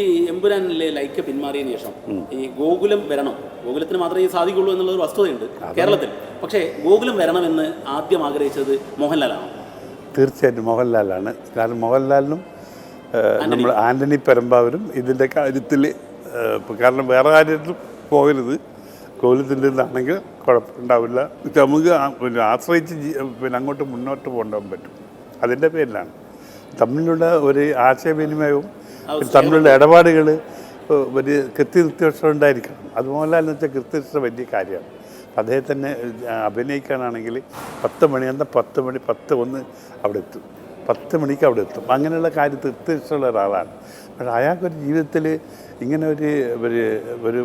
ഈ എമ്പുരാനിലെ ലൈക്ക് പിന്മാറിയതിനു ശേഷം ഈ ഗോകുലം വരണം, ഗോകുലത്തിന് മാത്രമേ സാധിക്കുള്ളൂ എന്നുള്ളൊരു വസ്തുതയുണ്ട് കേരളത്തിൽ. പക്ഷേ ഗോകുലം വരണമെന്ന് ആദ്യം ആഗ്രഹിച്ചത് മോഹൻലാലാണ്. തീർച്ചയായിട്ടും മോഹൻലാലാണ്. കാരണം മോഹൻലാലിനും നമ്മൾ ആൻ്റണി പെരുമ്പാവൂരും ഇതിൻ്റെ കാര്യത്തിൽ കാരണം വേറെ കാര്യത്തിലും പോകരുത്, ഗോകുലത്തിൻ്റെ ഇതാണെങ്കിൽ കുഴപ്പമുണ്ടാവില്ല, നമുക്ക് ആശ്രയിച്ച് അങ്ങോട്ട് മുന്നോട്ട് പോകാൻ പറ്റും. അതിൻ്റെ പേരിലാണ് തമ്മിലുള്ള ഒരു ആശയവിനിമയവും തമ്മിലുള്ള ഇടപാടുകൾ ഒരു കൃത്യനിഷ്ഠ ഉണ്ടായിരിക്കണം. അത് മോഹൻലാലിന് വെച്ചാൽ കൃത്യനിഷ്ഠ വലിയ കാര്യമാണ്. അദ്ദേഹത്തിനെ അഭിനയിക്കാനാണെങ്കിൽ 10 മണി എന്നാൽ 10 മണി 10:01 അവിടെ എത്തും, 10 മണിക്ക് അവിടെ എത്തും. അങ്ങനെയുള്ള കാര്യം കൃത്യനിഷ്ഠയുള്ള ഒരാളാണ്. പക്ഷേ അയാൾക്കൊരു ജീവിതത്തിൽ ഇങ്ങനെ ഒരു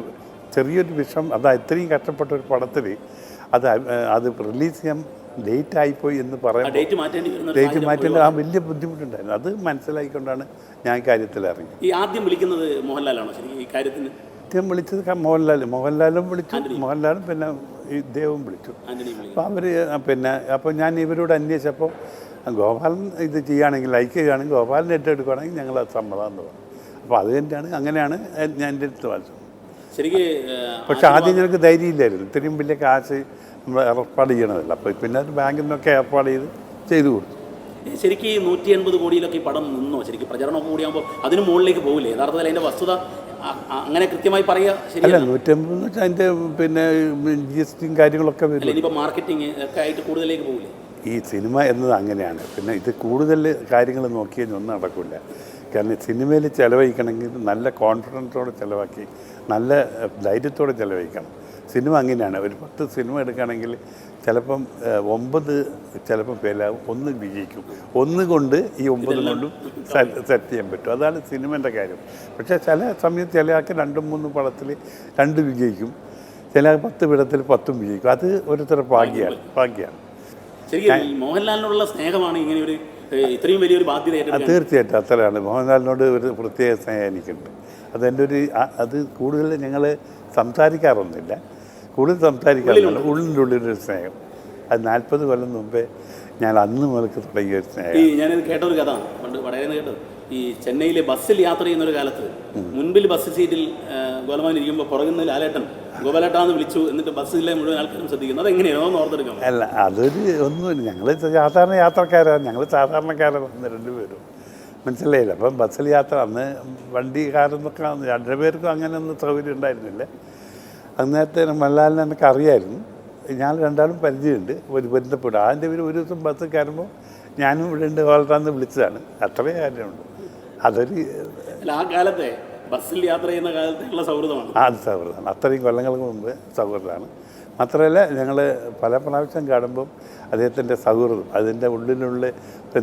ചെറിയൊരു വിഷയം, അതാ ഇത്രയും കഷ്ടപ്പെട്ട ഒരു പടത്തിൽ അത് റിലീസ് ചെയ്യാൻ ഡേറ്റ് ആയിപ്പോയി എന്ന് പറയുമ്പോൾ ഡേറ്റ് മാറ്റേണ്ട ആ വലിയ ബുദ്ധിമുട്ടുണ്ടായിരുന്നു. അത് മനസ്സിലാക്കിക്കൊണ്ടാണ് ഞാൻ കാര്യത്തിൽ ഇറങ്ങി. ഈ ആദ്യം വിളിക്കുന്നത് മോഹൻലാലാണോ ഈ കാര്യത്തിന്? ആദ്യം വിളിച്ചത് മോഹൻലാലും വിളിച്ചു, മോഹൻലാലും പിന്നെ ഇദ്ദേഹവും വിളിച്ചു. അപ്പോൾ അപ്പോൾ ഞാൻ ഇവരോട് അന്വേഷിച്ചപ്പോൾ ഗോപാലൻ ഇത് ചെയ്യുകയാണെങ്കിൽ ലൈക്ക് ചെയ്യുകയാണെങ്കിൽ ഗോപാലൻ ഏറ്റെടുക്കുകയാണെങ്കിൽ ഞങ്ങൾ അത് സമ്മതം എന്ന് പറഞ്ഞു. അപ്പോൾ അത് തന്നെയാണ്, അങ്ങനെയാണ് ഞാൻ എൻ്റെ അടുത്ത് വായിച്ചത്. പക്ഷെ ആദ്യം ഞങ്ങൾക്ക് ധൈര്യമില്ലായിരുന്നു, ഇത്രയും വലിയ കാശ് നമ്മൾ ഏർപ്പാട് ചെയ്യണമല്ല. അപ്പോൾ പിന്നെ അത് ബാങ്കിൽ നിന്നൊക്കെ ഏർപ്പാട് ചെയ്തു കൊടുത്തു. ശരിക്കും ഈ 180 കോടിയിലൊക്കെ ഈ പടം നിന്നോ? ശരിക്കും പ്രചരണമൊക്കെ കൂടിയാകുമ്പോൾ അതിന് മുകളിലേക്ക് പോകില്ലേ? യഥാർത്ഥത്തിൽ അതിൻ്റെ വസ്തുത അങ്ങനെ കൃത്യമായി പറയുക അല്ല. 180 എന്ന് വെച്ചാൽ അതിൻ്റെ പിന്നെ GST കാര്യങ്ങളൊക്കെ വരും. ഇനിയിപ്പോൾ മാർക്കറ്റിംഗ് ഒക്കെ ആയിട്ട് കൂടുതലേക്ക് പോകില്ലേ? ഈ സിനിമ എന്നത് അങ്ങനെയാണ്. പിന്നെ ഇത് കൂടുതൽ കാര്യങ്ങൾ നോക്കിയൊന്നും നടക്കില്ല. കാരണം സിനിമയിൽ ചിലവഴിക്കണമെങ്കിൽ നല്ല കോൺഫിഡൻസോടെ ചിലവാക്കി നല്ല ധൈര്യത്തോടെ ചിലവഴിക്കണം. സിനിമ അങ്ങനെയാണ്. ഒരു 10 സിനിമ എടുക്കുകയാണെങ്കിൽ ചിലപ്പം 9 ചിലപ്പം ഫെയിലാവും, 1 വിജയിക്കും. 1 കൊണ്ട് ഈ 9 കൊണ്ടും സെറ്റ് ചെയ്യാൻ പറ്റും. അതാണ് സിനിമേൻ്റെ കാര്യം. പക്ഷേ ചില സമയത്ത് ചില ആൾക്ക് 2-3 പടത്തിൽ 2 വിജയിക്കും, ചില 10 പടത്തിൽ 10 വിജയിക്കും. അത് ഓരോരുത്തരുടെ ഭാഗ്യമാണ്. മോഹൻലാലിനുള്ള സ്നേഹമാണ് ഇങ്ങനെ ഒരു ഇത്രയും വലിയൊരു ബാധ്യത. തീർച്ചയായിട്ടും അത്രയാണ്. മോഹൻലാലിനോട് ഒരു പ്രത്യേക സ്നേഹം എനിക്കുണ്ട്. അതെൻ്റെ അത് കൂടുതൽ ഞങ്ങൾ സംസാരിക്കാറൊന്നുമില്ല, കൂടുതൽ സംസാരിക്കാറില്ല. ഉള്ളിൻ്റെ സ്നേഹം അത് 40 കൊല്ലം മുമ്പേ ഞാൻ അന്ന് മുതൽക്ക് തുടങ്ങിയ ഒരു സ്നേഹം. ഞാനത് കേട്ടൊരു കഥ പണ്ട് വളരെ കേട്ടത്. ഈ ചെന്നൈയിലെ ബസ്സിൽ യാത്ര ചെയ്യുന്നൊരു കാലത്ത് മുൻപിൽ ബസ് സീറ്റിൽ ഗോലമാൻ ഇരിക്കുമ്പോൾ പുറകുന്ന ലാലേട്ടൻ ഗോപാലേട്ടാന്ന് വിളിച്ചു, എന്നിട്ട് ബസ്സിലെ മുഴുവൻ ആൾക്കാരും ശ്രദ്ധിക്കുന്നു. അതെങ്ങനെയാണോ എന്ന് ഓർത്തെടുക്കണം? അല്ല, അതൊരു ഒന്നുമില്ല. ഞങ്ങൾ സാധാരണ യാത്രക്കാരാണ്, ഞങ്ങൾ സാധാരണക്കാരാണ് 2 പേരും, മനസ്സിലായില്ല. അപ്പം ബസ്സിൽ യാത്ര അന്ന് വണ്ടിക്കാരെന്നൊക്കെ 2 പേർക്കും അങ്ങനെയൊന്നും സൗകര്യം ഉണ്ടായിരുന്നില്ല. അന്നേരത്തെ മോഹൻലാലിനെ എനിക്ക് അറിയായിരുന്നു, ഞാൻ രണ്ടാളും പരിചയമുണ്ട്, ബന്ധപ്പെടും. അതിൻ്റെ ഒരു ദിവസം ബസ് കയറുമ്പോൾ ഞാനും ഇവിടെ ഉണ്ട് ഗോപാലേട്ടാന്ന് വിളിച്ചതാണ്. അത്രേ കാര്യമുണ്ട്. അതൊരു ആ കാലത്തെ ബസ്സിൽ യാത്ര ചെയ്യുന്ന കാലത്തേക്കുള്ള സൗഹൃദമാണ്. അത് സൗഹൃദമാണ്. അത്രയും കൊല്ലങ്ങൾക്ക് മുമ്പ് സൗഹൃദമാണ്. മാത്രമല്ല ഞങ്ങൾ പല പ്രാവശ്യം കാണുമ്പം അദ്ദേഹത്തിൻ്റെ സൗഹൃദം, അതിൻ്റെ ഉള്ളിലുള്ള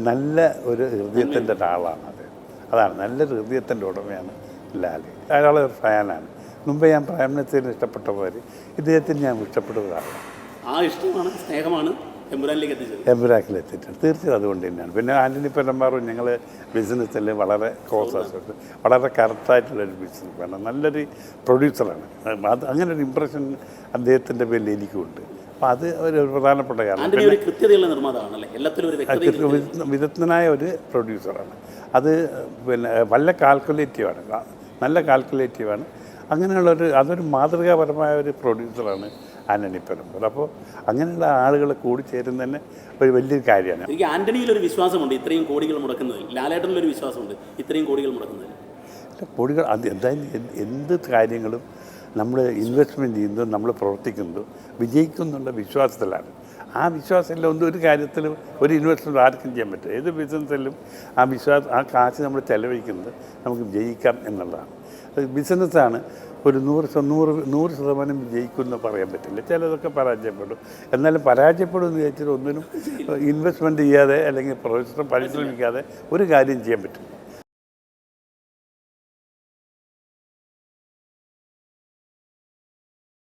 നല്ല ഒരു ഹൃദയത്തിൻ്റെ ഒരാളാണ് അത്. അതാണ് നല്ലൊരു ഹൃദയത്തിൻ്റെ ഉടമയാണ് ലാൽ. അയാളെ ഒരു ഫാനാണ്. മുമ്പ് ഞാൻ പ്രേംനസീറിനെ ഇഷ്ടപ്പെട്ട പോലെ ഇദ്ദേഹത്തിന് ഞാൻ ഇഷ്ടപ്പെടുന്നതാണ്. ആ ഇഷ്ടമാണ്, സ്നേഹമാണ് എമ്പുരാക്കിൽ എത്തിയിട്ടുണ്ട്. തീർച്ചയായും അതുകൊണ്ട് തന്നെയാണ്. പിന്നെ ആൻ്റണി പെരുമ്പാവൂരും ഞങ്ങൾ ബിസിനസ്സിൽ വളരെ ക്ലോസ് ആയിട്ട് വളരെ കറക്റ്റായിട്ടുള്ളൊരു ബിസിനസ് വേണം. നല്ലൊരു പ്രൊഡ്യൂസറാണ്. അത് അങ്ങനെ ഒരു ഇമ്പ്രഷൻ അദ്ദേഹത്തിൻ്റെ പേരിൽ എനിക്കുണ്ട്. അപ്പോൾ അത് ഒരു പ്രധാനപ്പെട്ട കാരണം. വിദഗ്ധനായ ഒരു പ്രൊഡ്യൂസറാണ്. അത് പിന്നെ നല്ല കാൽക്കുലേറ്റീവാണ്. അങ്ങനെയുള്ളൊരു അതൊരു മാതൃകാപരമായ ഒരു പ്രൊഡ്യൂസറാണ് ആൻ്റണി പെരുമ്പാവൂർ. അപ്പോൾ അങ്ങനെയുള്ള ആളുകൾ കൂടി ചേരുന്ന തന്നെ ഒരു വലിയൊരു കാര്യമാണ്. എനിക്ക് ആൻ്റണിയിലൊരു വിശ്വാസമുണ്ട് ഇത്രയും കോടികൾ മുടക്കുന്നതിൽ, ലാലേട്ടനിലൊരു വിശ്വാസമുണ്ട് ഇത്രയും കോടികൾ മുടക്കുന്നതിൽ. കോടികൾ അത് എന്തായാലും എന്ത് കാര്യങ്ങളും നമ്മൾ ഇൻവെസ്റ്റ്മെൻറ്റ് ചെയ്യുന്നതും നമ്മൾ പ്രവർത്തിക്കുന്നതും വിജയിക്കുന്നുള്ള വിശ്വാസത്തിലാണ്. ആ വിശ്വാസമില്ല ഒരു കാര്യത്തിലും ഒരു ഇൻവെസ്റ്റ്മെൻറ്റ് ആർക്കും ചെയ്യാൻ പറ്റും. ഏത് ബിസിനസ്സിലും ആ കാശ് നമ്മൾ ചെലവഴിക്കുന്നത് നമുക്ക് ജയിക്കാം എന്നുള്ളതാണ്. ബിസിനസ്സാണ്. ഒരു 100% വിജയിക്കുമെന്ന് പറയാൻ പറ്റില്ല. ചിലതൊക്കെ പരാജയപ്പെടും. എന്നാലും പരാജയപ്പെടുമെന്ന് വിചാരിച്ചിട്ട് ഒന്നിനും ഇൻവെസ്റ്റ്മെൻറ്റ് ചെയ്യാതെ അല്ലെങ്കിൽ പരിശ്രമിക്കാതെ ഒരു കാര്യം ചെയ്യാൻ പറ്റില്ല.